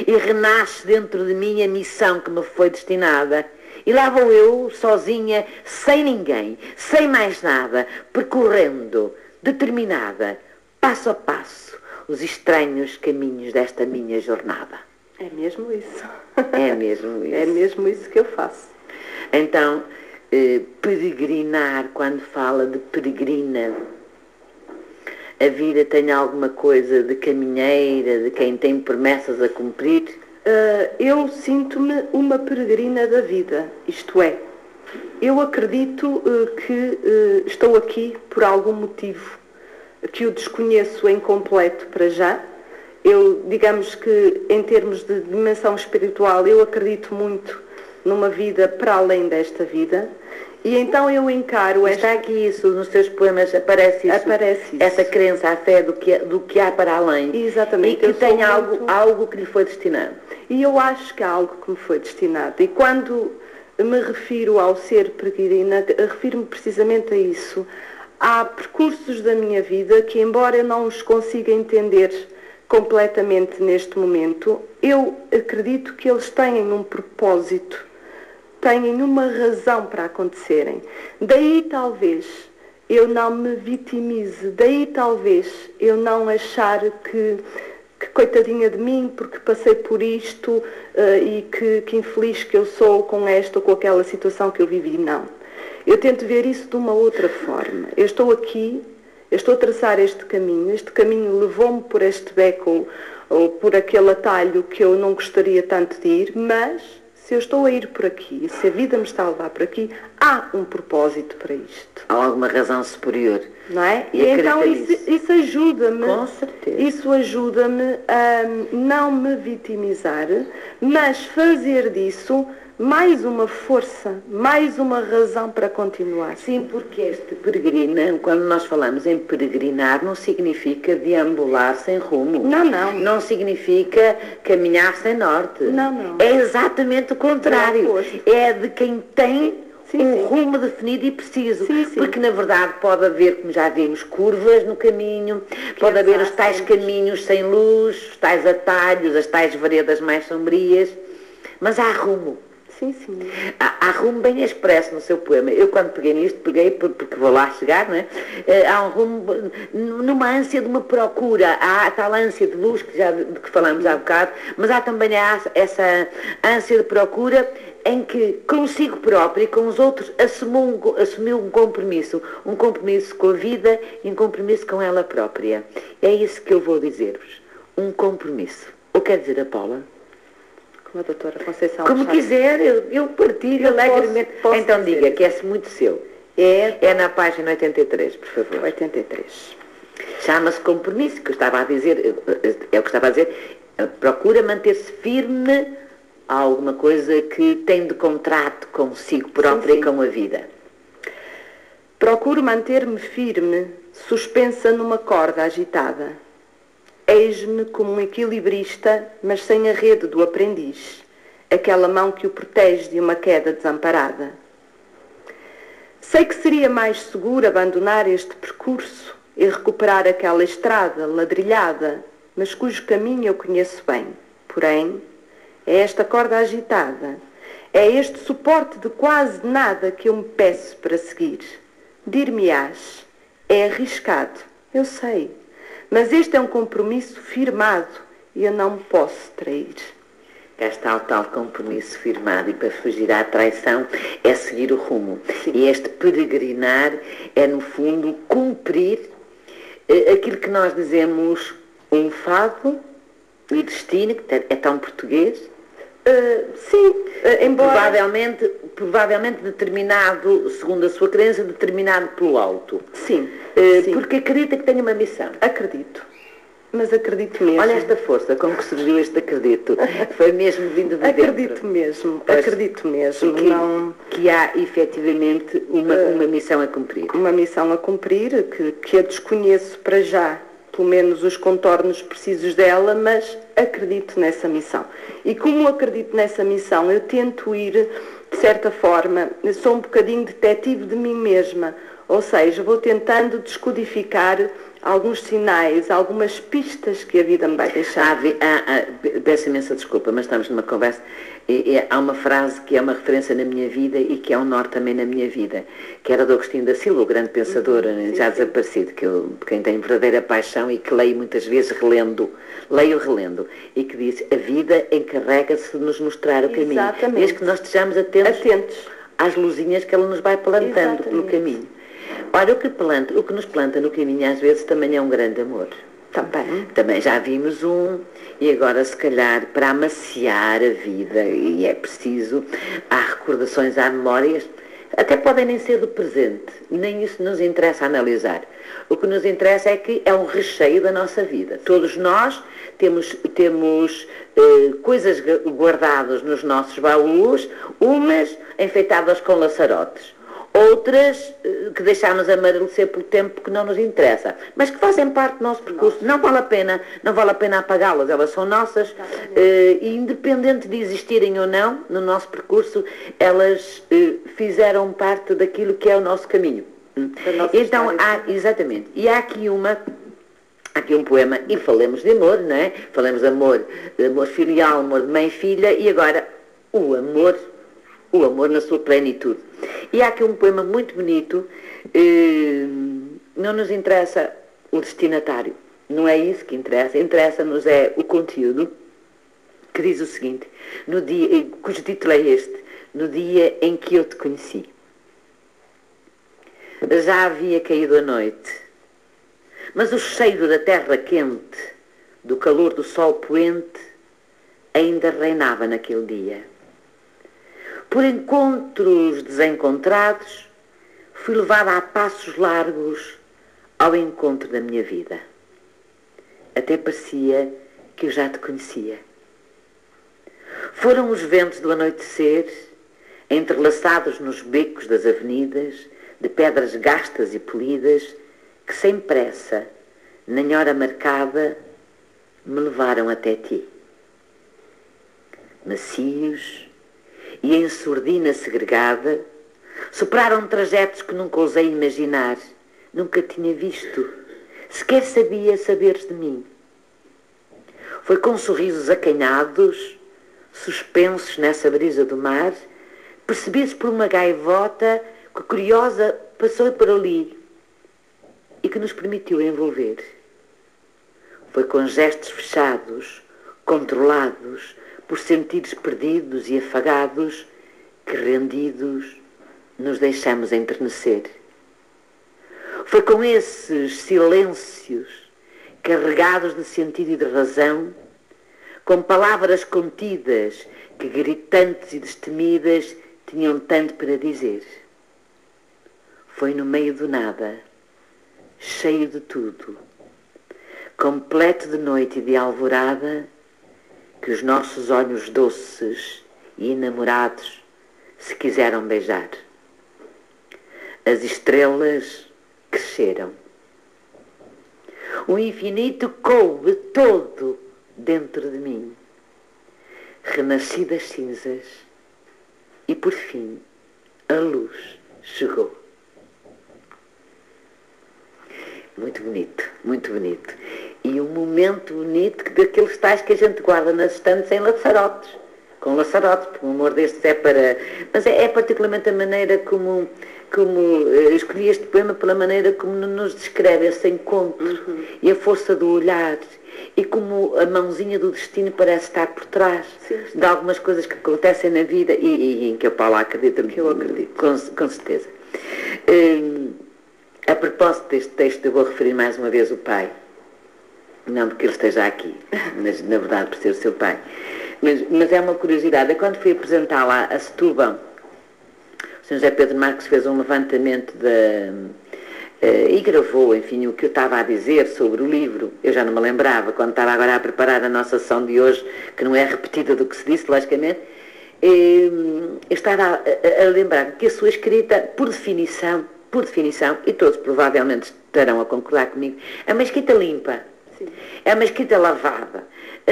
E renasce dentro de mim a missão que me foi destinada. E lá vou eu, sozinha, sem ninguém, sem mais nada, percorrendo, determinada, passo a passo, os estranhos caminhos desta minha jornada. É mesmo isso. É mesmo isso. É mesmo isso que eu faço. Então, peregrinar, quando fala de peregrina, a vida tem alguma coisa de caminheira, de quem tem promessas a cumprir? Eu sinto-me uma peregrina da vida, isto é, eu acredito que estou aqui por algum motivo que eu desconheço em completo para já. Eu, digamos que em termos de dimensão espiritual, eu acredito muito numa vida para além desta vida. E então eu encaro Está aqui isso, nos seus poemas aparece isso. Aparece isso. Essa crença, a fé do que há para além. Exatamente. E que tem algo que lhe foi destinado. E eu acho que há algo que me foi destinado. E quando me refiro ao ser peregrina, refiro-me precisamente a isso. Há percursos da minha vida que, embora eu não os consiga entender completamente neste momento, eu acredito que eles têm um propósito, têm uma razão para acontecerem. Daí talvez eu não me vitimize, daí talvez eu não achar que coitadinha de mim porque passei por isto e que infeliz que eu sou com esta ou com aquela situação que eu vivi. Não. Eu tento ver isso de uma outra forma. Eu estou aqui, eu estou a traçar este caminho levou-me por este beco ou por aquele atalho que eu não gostaria tanto de ir, mas se eu estou a ir por aqui, se a vida me está a levar por aqui, há um propósito para isto. Há alguma razão superior. Não é? E então isso ajuda-me. Com certeza. Isso ajuda-me a não me vitimizar, mas fazer disso mais uma força, mais uma razão para continuar. Sim, porque este peregrina, quando nós falamos em peregrinar, não significa deambular sem rumo. Não, não. Não significa caminhar sem norte. Não, não. É exatamente o contrário. É de quem tem um rumo definido e preciso. Sim, sim. Porque, na verdade, pode haver, como já vimos, curvas no caminho, pode haver os tais caminhos sem luz, os tais atalhos, as tais veredas mais sombrias, mas há rumo. Sim, sim. Há rumo bem expresso no seu poema. Eu, quando peguei nisto, peguei porque vou lá chegar, não é? Há um rumo, numa ânsia de uma procura. Há a tal ânsia de luz de que falamos há bocado, mas há também essa ânsia de procura em que consigo próprio e com os outros assumiu um compromisso com a vida e um compromisso com ela própria. É isso que eu vou dizer-vos. Um compromisso. O que quer dizer a Paula? Como a doutora Conceição. Como quiser, eu partilho alegremente. Posso então dizer. diga, que é muito seu. É na página 83, por favor. 83. Chama-se compromisso, que eu estava a dizer, é o que estava a dizer, procura manter-se firme a alguma coisa que tem de contrato consigo própria e com a vida. Procuro manter-me firme, suspensa numa corda agitada. Eis-me como um equilibrista, mas sem a rede do aprendiz, aquela mão que o protege de uma queda desamparada. Sei que seria mais seguro abandonar este percurso e recuperar aquela estrada ladrilhada, mas cujo caminho eu conheço bem. Porém, é esta corda agitada, é este suporte de quase nada que eu me peço para seguir. Dir-me-ás, é arriscado, eu sei. Mas este é um compromisso firmado e eu não me posso trair. Cá está o tal compromisso firmado e para fugir à traição é seguir o rumo. Sim. E este peregrinar é, no fundo, cumprir aquilo que nós dizemos um fado e destino, que é tão português. Sim, embora... Provavelmente determinado, segundo a sua crença, determinado pelo alto. Sim, sim. Porque acredita que tem uma missão. Acredito. Mas acredito mesmo. Olha esta força, como que surgiu este acredito. Foi mesmo vindo de dentro. Acredito mesmo, acredito mesmo. Que há, efetivamente, uma missão a cumprir. Uma missão a cumprir, que a desconheço para já pelo menos os contornos precisos dela, mas acredito nessa missão. E como acredito nessa missão, eu tento ir, de certa forma, eu sou um bocadinho detetive de mim mesma, ou seja, vou tentando descodificar alguns sinais, algumas pistas que a vida me vai deixar. Peço imensa desculpa, mas estamos numa conversa. Há uma frase que é uma referência na minha vida e que é um norte também na minha vida, que era do Agostinho da Silva, o grande pensador, já desaparecido, que eu, quem tem verdadeira paixão e que leio muitas vezes relendo, e que diz: a vida encarrega-se de nos mostrar o caminho. Exatamente. Desde que nós estejamos atentos às luzinhas que ela nos vai plantando pelo caminho. Ora, o que nos planta no caminho às vezes também é um grande amor. Também já vimos e agora se calhar para amaciar a vida, e é preciso, há recordações, há memórias, até podem nem ser do presente, nem isso nos interessa analisar. O que nos interessa é que é um recheio da nossa vida. Todos nós temos coisas guardadas nos nossos baús, umas enfeitadas com laçarotes, outras que deixámos amadurecer pelo tempo que não nos interessa, mas que fazem parte do nosso percurso. Não vale a pena apagá-las, elas são nossas, e independente de existirem ou não no nosso percurso, elas fizeram parte daquilo que é o nosso caminho. Então, exatamente, e há aqui um poema, e falemos de amor, não é? Falemos de amor filial, amor de mãe e filha, e agora o amor na sua plenitude. E há aqui um poema muito bonito, não nos interessa o destinatário, não é isso que interessa, interessa-nos é o conteúdo, que diz o seguinte, cujo título é este: no dia em que eu te conheci. Já havia caído a noite, mas o cheiro da terra quente, do calor do sol poente, ainda reinava naquele dia. Por encontros desencontrados, fui levada a passos largos ao encontro da minha vida. Até parecia que eu já te conhecia. Foram os ventos do anoitecer, entrelaçados nos becos das avenidas, de pedras gastas e polidas, que sem pressa, nem hora marcada, me levaram até ti. Macios e em sordina segregada, superaram trajetos que nunca ousei imaginar, nunca tinha visto, sequer sabia saberes de mim. Foi com sorrisos acanhados, suspensos nessa brisa do mar, percebi-se por uma gaivota que, curiosa, passou por ali e que nos permitiu envolver. Foi com gestos fechados, controlados, por sentidos perdidos e afagados, que rendidos nos deixamos enternecer. Foi com esses silêncios, carregados de sentido e de razão, com palavras contidas, que gritantes e destemidas tinham tanto para dizer. Foi no meio do nada, cheio de tudo, completo de noite e de alvorada, que os nossos olhos doces e enamorados se quiseram beijar. As estrelas cresceram. O infinito coube todo dentro de mim. Renasci das cinzas e, por fim, a luz chegou. Muito bonito, muito bonito. E um momento bonito daqueles tais que a gente guarda nas estantes em laçarotes. Com laçarotes, porque um amor destes é para... Mas é particularmente a maneira como escolhi este poema, pela maneira como nos descreve esse encontro, e a força do olhar, e como a mãozinha do destino parece estar por trás de algumas coisas que acontecem na vida, e em que a Paula acredita, que eu acredito, com certeza. A propósito deste texto, eu vou referir mais uma vez o pai. Não porque ele esteja aqui, mas na verdade por ser o seu pai. Mas é uma curiosidade. Eu, quando fui apresentar lá a Setúbal, o Sr. José Pedro Marques fez um levantamento e gravou, enfim, o que eu estava a dizer sobre o livro. Eu já não me lembrava, quando estava agora a preparar a nossa sessão de hoje, que não é repetida do que se disse, logicamente, eu estava a lembrar que a sua escrita, por definição, e todos provavelmente estarão a concordar comigo, é uma escrita limpa. Sim. É uma escrita lavada.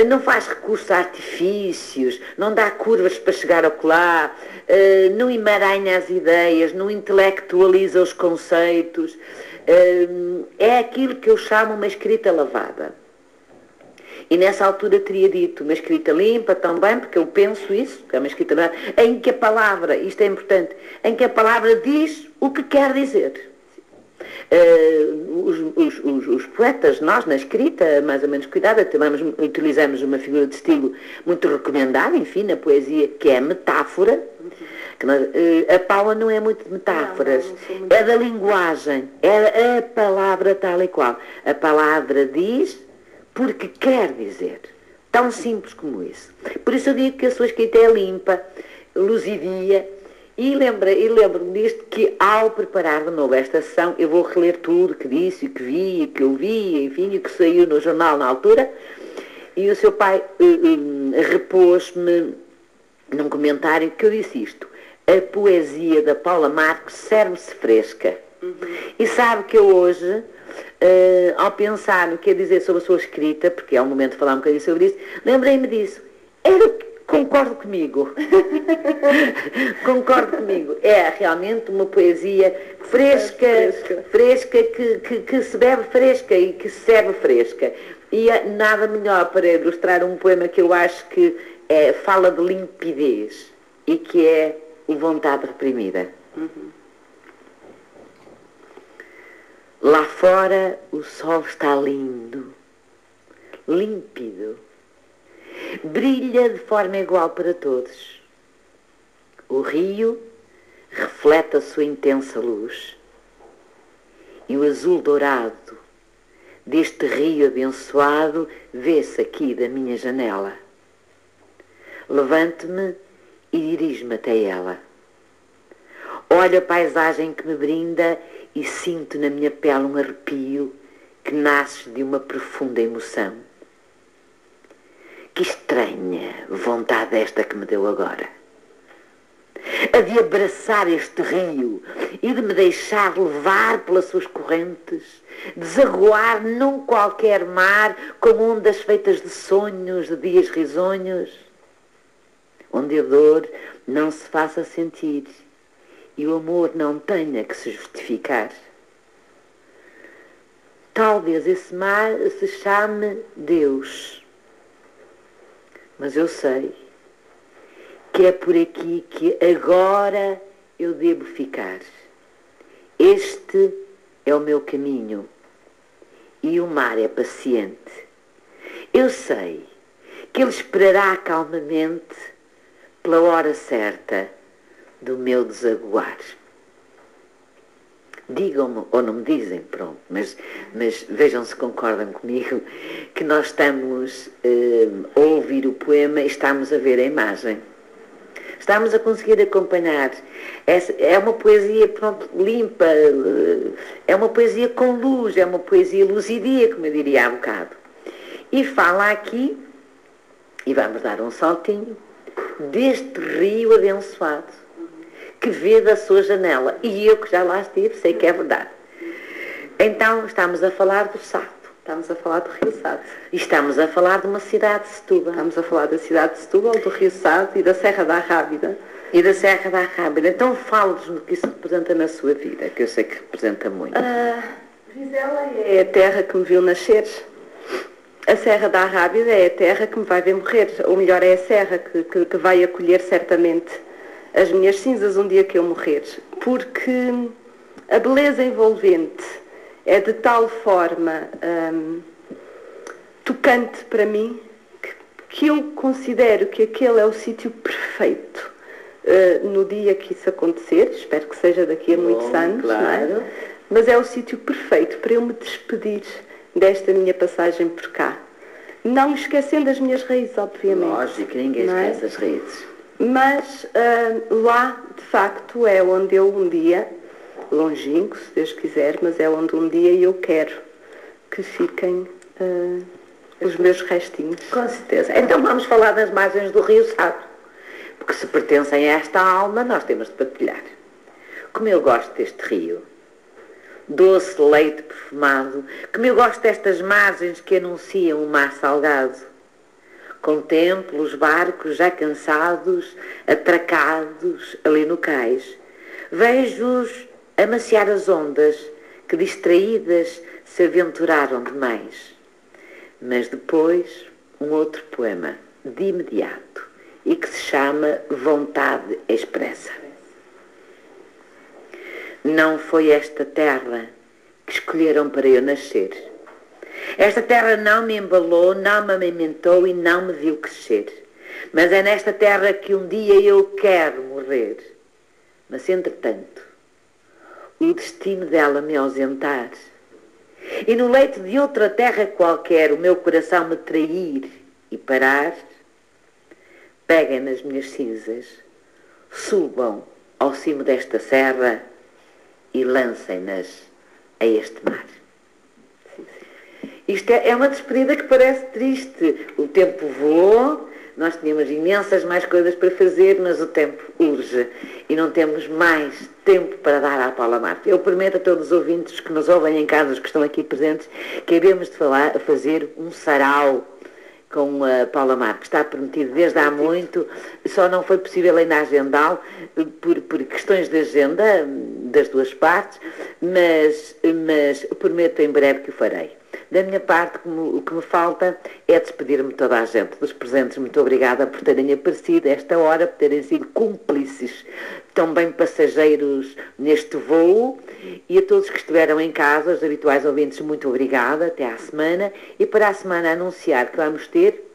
Não faz recurso a artifícios, não dá curvas para chegar ao colar, não emaranha as ideias, não intelectualiza os conceitos. É aquilo que eu chamo uma escrita lavada. E nessa altura teria dito uma escrita limpa também, porque eu penso isso, que é uma escrita limpa, em que a palavra, isto é importante, em que a palavra diz o que quer dizer. Os poetas, nós na escrita, mais ou menos cuidada, utilizamos uma figura de estilo muito recomendada, enfim, na poesia, que é a metáfora. Que nós, a Paula não é muito de metáforas, não é da linguagem, é a palavra tal e qual. A palavra diz porque quer dizer. Tão simples como isso. Por isso eu digo que a sua escrita é limpa, luzidia. E lembro-me disto, que ao preparar de novo esta sessão, eu vou reler tudo que disse, o que vi, o que eu vi, enfim, o que saiu no jornal na altura. E o seu pai repôs-me num comentário que eu disse isto: a poesia da Paula Marques serve-se fresca. E sabe que eu hoje, ao pensar no que ia dizer sobre a sua escrita, porque é um momento de falar um bocadinho sobre isso, lembrei-me disso. Concordo comigo. Concordo comigo. É realmente uma poesia fresca que se bebe fresca e que se serve fresca. E nada melhor para ilustrar um poema que eu acho que fala de limpidez e que é o Vontade Reprimida. Lá fora o sol está lindo, límpido. Brilha de forma igual para todos. O rio reflete a sua intensa luz. E o azul dourado deste rio abençoado vê-se aqui da minha janela. Levanto-me e dirijo-me até ela. Olho a paisagem que me brinda e sinto na minha pele um arrepio que nasce de uma profunda emoção. Que estranha vontade esta que me deu agora. A de abraçar este rio e de me deixar levar pelas suas correntes, desaguar num qualquer mar com ondas feitas de sonhos, de dias risonhos, onde a dor não se faça sentir e o amor não tenha que se justificar. Talvez esse mar se chame Deus. Mas eu sei que é por aqui que agora eu devo ficar. Este é o meu caminho e o mar é paciente. Eu sei que ele esperará calmamente pela hora certa do meu desaguar. Digam-me, ou não me dizem, pronto, mas vejam se concordam comigo, que nós estamos a ouvir o poema e estamos a ver a imagem. Estamos a conseguir acompanhar. É uma poesia, pronto, limpa, é uma poesia com luz, é uma poesia luzidia, como eu diria há bocado. E fala aqui, e vamos dar um saltinho, deste rio abençoado, que vê da sua janela. E eu que já lá estive, sei que é verdade. Então, estamos a falar do Sado. Estamos a falar do Rio Sado. E estamos a falar de uma cidade de Setúbal. Estamos a falar da cidade de Setúbal, do Rio Sado e da Serra da Arrábida. E da Serra da Arrábida. Então, fale-nos no que isso representa na sua vida, que eu sei que representa muito. Vizela é a terra que me viu nascer. A Serra da Arrábida é a terra que me vai ver morrer. Ou melhor, é a serra que vai acolher certamente as minhas cinzas um dia que eu morrer, porque a beleza envolvente é de tal forma tocante para mim que eu considero que aquele é o sítio perfeito no dia que isso acontecer, espero que seja daqui a muitos anos, claro. Não é? Mas é o sítio perfeito para eu me despedir desta minha passagem por cá. Não esquecendo as minhas raízes, obviamente. Lógico, ninguém esquece as raízes. Mas lá, de facto, é onde eu um dia, longínquo, se Deus quiser, mas é onde um dia eu quero que fiquem os meus restinhos. Com certeza. Então vamos falar das margens do Rio Sado, porque se pertencem a esta alma, nós temos de partilhar. Como eu gosto deste rio, doce leite perfumado, como eu gosto destas margens que anunciam o mar salgado. Contemplo os barcos já cansados, atracados ali no cais. Vejo-os amaciar as ondas que distraídas se aventuraram demais. Mas depois um outro poema, de imediato, e que se chama Vontade Expressa. Não foi esta terra que escolheram para eu nascer. Esta terra não me embalou, não me amamentou e não me viu crescer. Mas é nesta terra que um dia eu quero morrer. Mas, entretanto, o destino dela me ausentar e no leito de outra terra qualquer o meu coração me trair e parar, peguem nas minhas cinzas, subam ao cimo desta serra e lancem-nas a este mar. Isto é uma despedida que parece triste. O tempo voou, nós tínhamos imensas mais coisas para fazer, mas o tempo urge e não temos mais tempo para dar à Paula Marques. Eu prometo a todos os ouvintes que nos ouvem em casa, os que estão aqui presentes, que havemos de fazer um sarau com a Paula Marques. Está prometido desde há muito, só não foi possível ainda agendá-lo por questões de agenda das duas partes, mas prometo em breve que o farei. Da minha parte, o que me falta é despedir-me de toda a gente. Dos presentes, muito obrigada por terem aparecido a esta hora, por terem sido cúmplices, também passageiros neste voo. E a todos que estiveram em casa, os habituais ouvintes, muito obrigada. Até à semana. E para a semana anunciar que vamos ter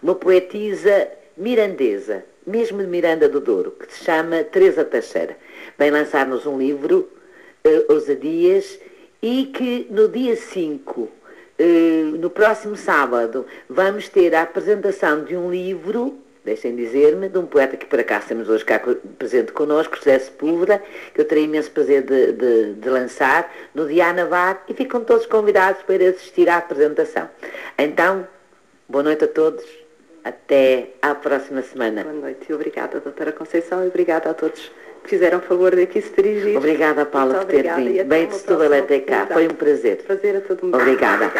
uma poetisa mirandesa, mesmo de Miranda do Douro, que se chama Teresa Teixeira. Vem lançar-nos um livro, Ousadias, e que no dia 5, no próximo sábado, vamos ter a apresentação de um livro, deixem dizer-me, de um poeta que por acaso temos hoje cá presente connosco, José Sepúlveda, que eu terei imenso prazer de lançar no Diana Bar, e ficam todos convidados para assistir à apresentação. Então, boa noite a todos, até à próxima semana. Boa noite e obrigada, doutora Conceição, e obrigada a todos que fizeram favor de aqui se dirigir. Obrigada, Paula, por ter vindo. Bem de Setúbal até cá. Foi um prazer. Prazer a todo mundo. Obrigada.